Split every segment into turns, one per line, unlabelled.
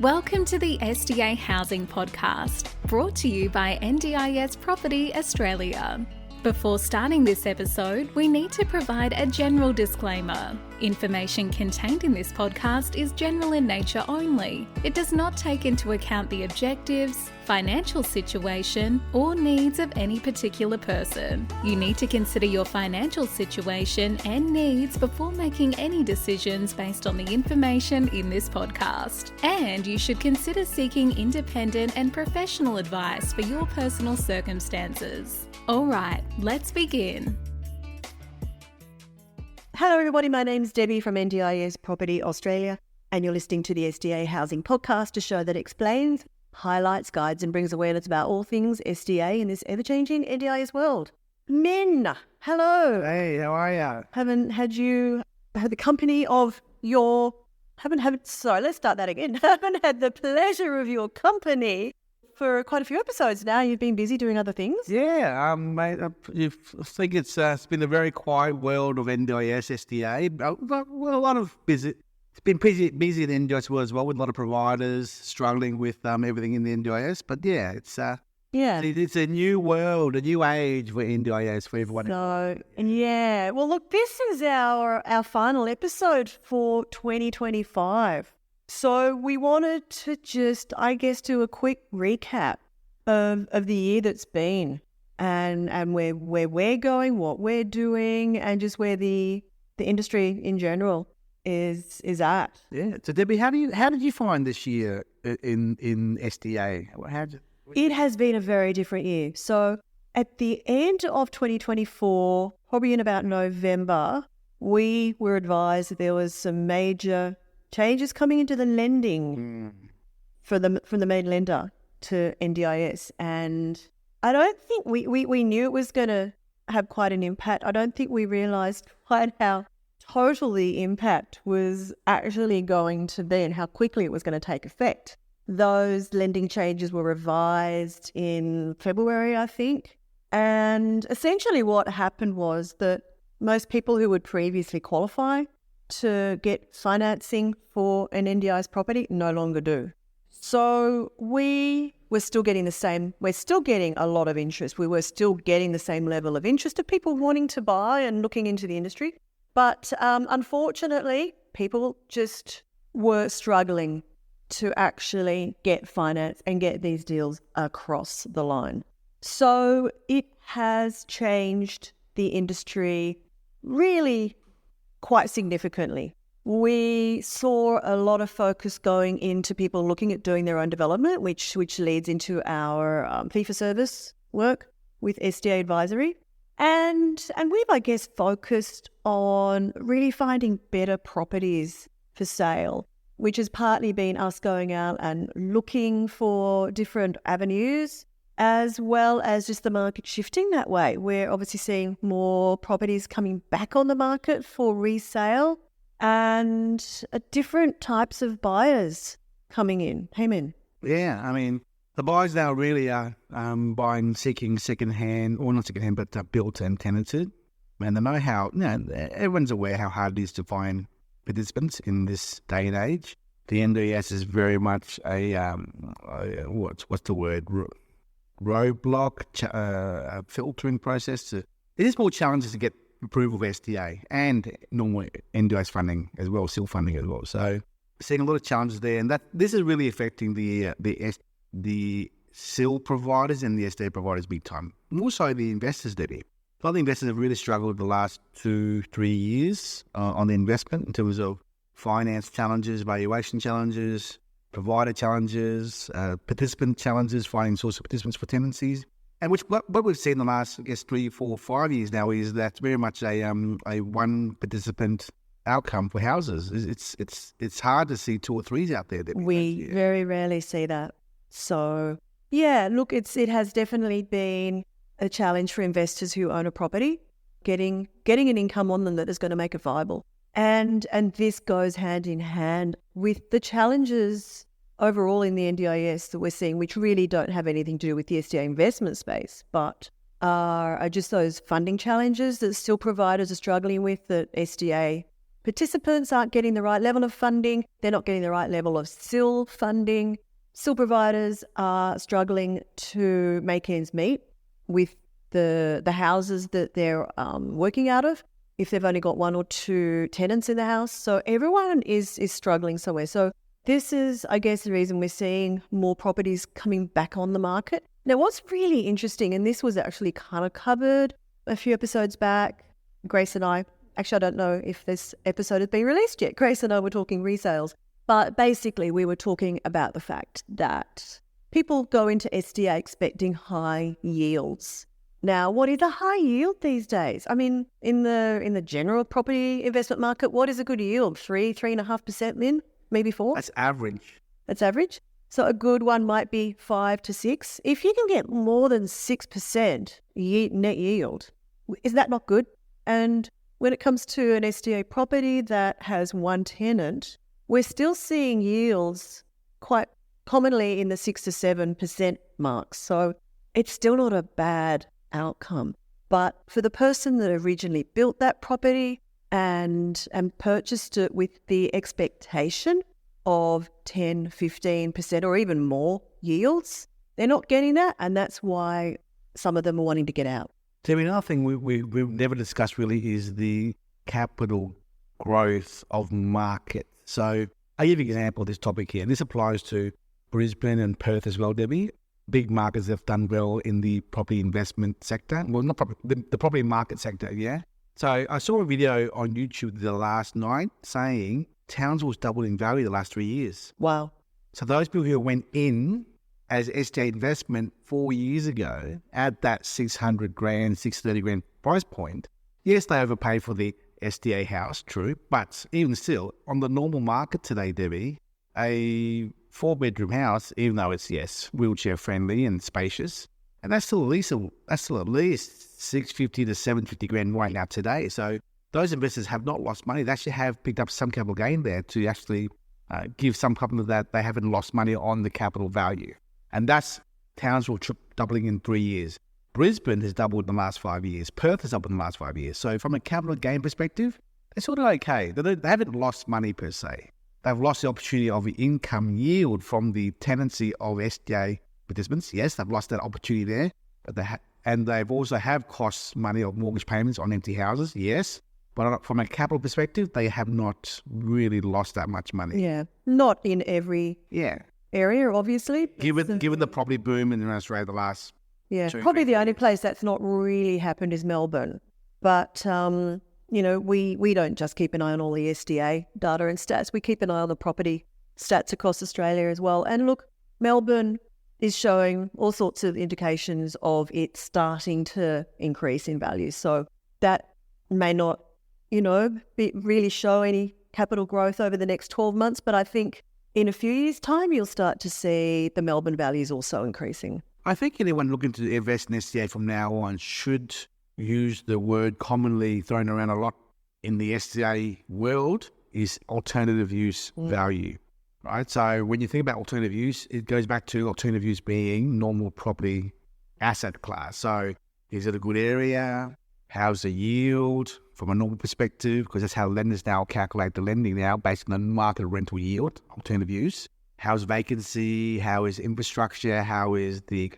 Welcome to the SDA Housing Podcast, brought to you by NDIS Property Australia. Before starting this episode, we need to provide a general disclaimer. Information contained in this podcast is general in nature only. It does not take into account the objectives, financial situation, or needs of any particular person. You need to consider your financial situation and needs before making any decisions based on the information in this podcast. And you should consider seeking independent and professional advice for your personal circumstances. All right, let's begin.
Hello everybody, my name's Debbie from NDIS Property Australia, and you're listening to the SDA Housing Podcast, a show that explains, highlights, guides and brings awareness about all things SDA in this ever-changing NDIS world. Min, hello.
Hey, how are you?
Haven't had the company of your, let's start that again. Haven't had the pleasure of your company for quite a few episodes now. You've been busy doing other things.
Yeah, mate, I think it's been a very quiet world of NDIS, SDA. Well, a lot of busy. It's been busy in the NDIS world as well, with a lot of providers struggling with everything in the NDIS. But yeah, it's a new world, a new age for NDIS for everyone.
So, yeah. Well, look, this is our final episode for 2025. So we wanted to just, do a quick recap of the year that's been and where we're going, what we're doing, and just where the industry in general is at.
Yeah. So Debbie, how did you find this year in SDA?
It has been a very different year. So at the end of 2024, probably in about November, we were advised that there was some major changes coming into the lending from the main lender to NDIS. And I don't think we knew it was going to have quite an impact. I don't think we realised quite how total the impact was actually going to be and how quickly it was going to take effect. Those lending changes were revised in February, I think. And essentially what happened was that most people who would previously qualify to get financing for an NDIS property no longer do. So we're still getting a lot of interest. We were still getting the same level of interest of people wanting to buy and looking into the industry. But unfortunately, people just were struggling to actually get finance and get these deals across the line. So it has changed the industry really quite significantly. We saw a lot of focus going into people looking at doing their own development, which leads into our fee-for-service work with SDA Advisory. And we've, focused on really finding better properties for sale, which has partly been us going out and looking for different avenues, as well as just the market shifting that way. We're obviously seeing more properties coming back on the market for resale and different types of buyers coming in. Hey, man.
Yeah, I mean, the buyers now really are seeking second-hand, or not second-hand, but built and tenanted. And they know how, everyone's aware how hard it is to find participants in this day and age. The NDIS is very much what's the word? Roadblock, filtering process. It is more challenges to get approval of SDA and normal NDIS funding as well, SIL funding as well. So seeing a lot of challenges there, and that this is really affecting the SIL providers and the SDA providers big time. More so the investors, Debbie. A lot of the investors have really struggled the last 2-3 years on the investment in terms of finance challenges, valuation challenges, provider challenges, participant challenges, finding source of participants for tenancies. And what we've seen in the last, 3, 4, 5 years now is that very much a one participant outcome for houses. It's hard to see 2 or 3s out there.
We very rarely see that. So yeah, look, it has definitely been a challenge for investors who own a property, getting an income on them that is going to make it viable. And this goes hand in hand with the challenges overall in the NDIS that we're seeing, which really don't have anything to do with the SDA investment space, but are just those funding challenges that still providers are struggling with, that SDA participants aren't getting the right level of funding. They're not getting the right level of SIL funding. SIL providers are struggling to make ends meet with the houses that they're working out of, if they've only got one or two tenants in the house. So everyone is struggling somewhere. So this is, I guess, the reason we're seeing more properties coming back on the market. Now, what's really interesting, and this was actually kind of covered a few episodes back, Grace and I don't know if this episode has been released yet. Grace and I were talking resales, but basically we were talking about the fact that people go into SDA expecting high yields. Now, what is a high yield these days? I mean, in the general property investment market, what is a good yield? 3.5%, Lynn? Maybe 4%?
That's average.
That's average? So a good one might be 5 to 6. If you can get more than 6% net yield, is that not good? And when it comes to an SDA property that has one tenant, we're still seeing yields quite commonly in the 6 to 7% mark. So it's still not a bad outcome. But for the person that originally built that property and purchased it with the expectation of 10, 15% or even more yields, they're not getting that, and that's why some of them are wanting to get out.
So another thing we've never discussed really is the capital growth of market. So I'll give you an example of this topic here, and this applies to Brisbane and Perth as well, Debbie. Big markets have done well in the property investment sector. Well, not property, the property market sector, yeah? So I saw a video on YouTube the last night saying Townsville's doubled in value the last 3 years.
Wow.
So those people who went in as SDA investment 4 years ago at that 600 grand, 630 grand price point, yes, they overpaid for the SDA house, true, but even still, on the normal market today, Debbie, a 4-bedroom house, even though it's, yes, wheelchair friendly and spacious, and that's still at least 650 to 750 grand right now today. So those investors have not lost money. They actually have picked up some capital gain there to actually give some company that they haven't lost money on the capital value. And that's Townsville doubling in 3 years. Brisbane has doubled in the last 5 years. Perth has doubled in the last 5 years. So from a capital gain perspective, they're sort of okay. They haven't lost money per se. They've lost the opportunity of the income yield from the tenancy of SDA participants. Yes, they've lost that opportunity there, but they've also have cost money of mortgage payments on empty houses. Yes, but from a capital perspective, they have not really lost that much money.
Yeah, not in every area, obviously.
Given the property boom in Australia the last
probably the only place that's not really happened is Melbourne. But we don't just keep an eye on all the SDA data and stats. We keep an eye on the property stats across Australia as well. And look, Melbourne is showing all sorts of indications of it starting to increase in value. So that may not, really show any capital growth over the next 12 months. But I think in a few years' time, you'll start to see the Melbourne values also increasing.
I think anyone looking to invest in SDA from now on should use the word commonly thrown around a lot in the SDA world is alternative use value, right? So when you think about alternative use, it goes back to alternative use being normal property asset class. So is it a good area? How's the yield from a normal perspective? Because that's how lenders now calculate the lending now based on the market rental yield, alternative use. How's vacancy? How is infrastructure? How is the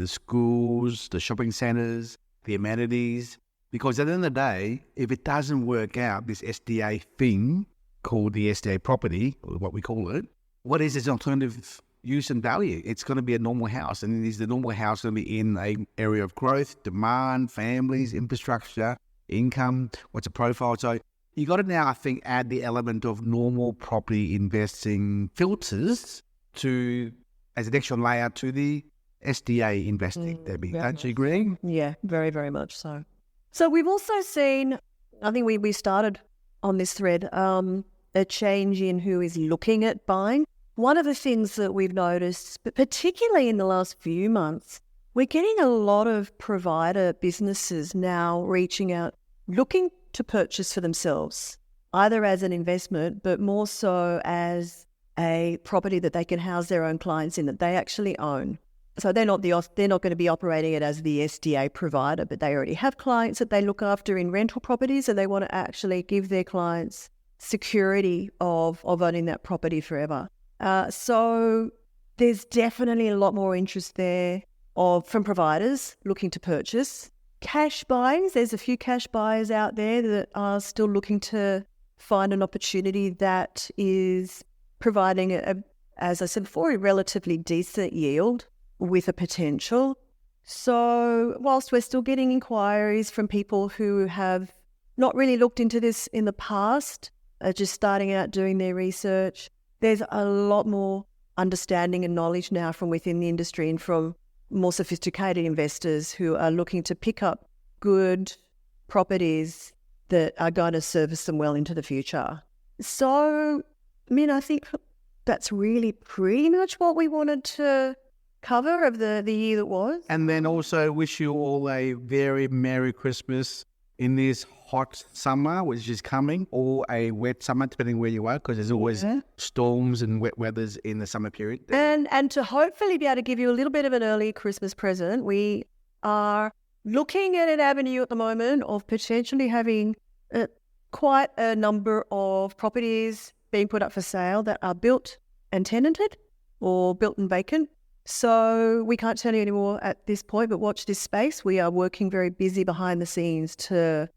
schools, the shopping centres, the amenities? Because at the end of the day, if it doesn't work out, this SDA thing called the SDA property, or what we call it, what is its alternative use and value? It's going to be a normal house. And is the normal house going to be in an area of growth, demand, families, infrastructure, income? What's the profile? So you got to now, I think, add the element of normal property investing filters as an extra layer to the SDA investing, Debbie. Don't you agree?
Yeah, very, very much so. So we've also seen, I think we started on this thread, a change in who is looking at buying. One of the things that we've noticed, but particularly in the last few months, we're getting a lot of provider businesses now reaching out, looking to purchase for themselves, either as an investment, but more so as a property that they can house their own clients in, that they actually own. So they're not going to be operating it as the SDA provider, but they already have clients that they look after in rental properties, and they want to actually give their clients security of owning that property forever. So there's definitely a lot more interest there from providers looking to purchase. Cash buyers, there's a few cash buyers out there that are still looking to find an opportunity that is providing, as I said before, a relatively decent yield with a potential. So whilst we're still getting inquiries from people who have not really looked into this in the past, just starting out doing their research, there's a lot more understanding and knowledge now from within the industry and from more sophisticated investors who are looking to pick up good properties that are going to service them well into the future. So, I think that's really pretty much what we wanted to cover of the year that was.
And then also wish you all a very Merry Christmas in this hot summer, which is coming, or a wet summer, depending where you are, because there's always storms and wet weathers in the summer period.
And to hopefully be able to give you a little bit of an early Christmas present, we are looking at an avenue at the moment of potentially having quite a number of properties being put up for sale that are built and tenanted or built and vacant. So we can't tell you any more at this point, but watch this space. We are working very busy behind the scenes to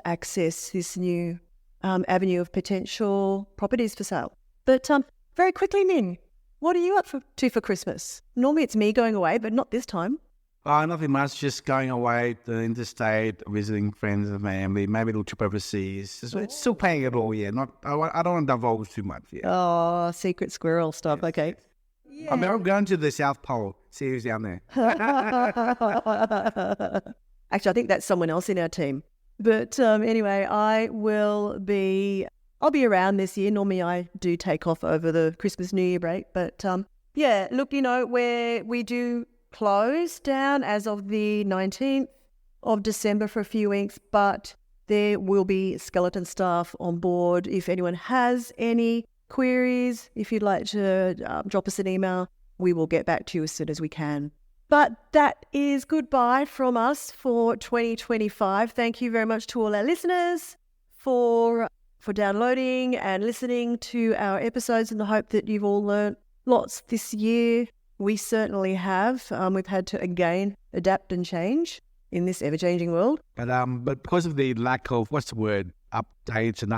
access this new avenue of potential properties for sale. But very quickly, Min, what are you up to for Christmas? Normally it's me going away, but not this time.
Nothing much, just going away to the interstate, visiting friends and family, maybe a little trip overseas. It's still paying it all, yeah. I don't want to divulge too much, yeah.
Oh, secret squirrel stuff, yes. Okay.
Yeah. I'm going to the South Pole, see who's down there.
Actually, I think that's someone else in our team. But anyway, I'll be around this year. Normally I do take off over the Christmas New Year break. But yeah, look, we do close down as of the 19th of December for a few weeks, but there will be skeleton staff on board. If anyone has any queries, if you'd like to drop us an email, we will get back to you as soon as we can. But that is goodbye from us for 2025. Thank you very much to all our listeners for downloading and listening to our episodes, in the hope that you've all learnt lots this year. We certainly have. We've had to, again, adapt and change in this ever-changing world.
But because of the lack of, updates and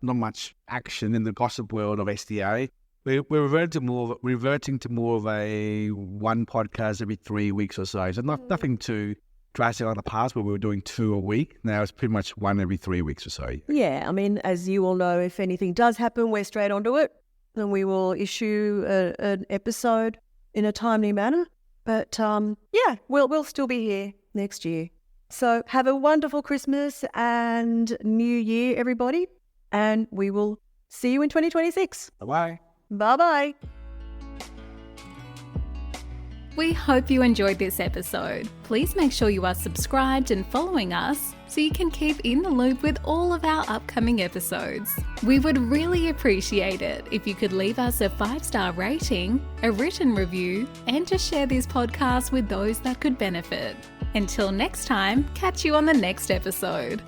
not much action in the gossip world of SDA, we're reverting to more of a one podcast every 3 weeks or so. So nothing too drastic like the past where we were doing 2 a week. Now it's pretty much one every 3 weeks or so.
Yeah, as you all know, if anything does happen, we're straight onto it. And we will issue an episode in a timely manner. But we'll still be here next year. So have a wonderful Christmas and New Year, everybody. And we will see you in 2026.
Bye-bye.
Bye-bye.
We hope you enjoyed this episode. Please make sure you are subscribed and following us so you can keep in the loop with all of our upcoming episodes. We would really appreciate it if you could leave us a 5-star rating, a written review, and to share this podcast with those that could benefit. Until next time, catch you on the next episode.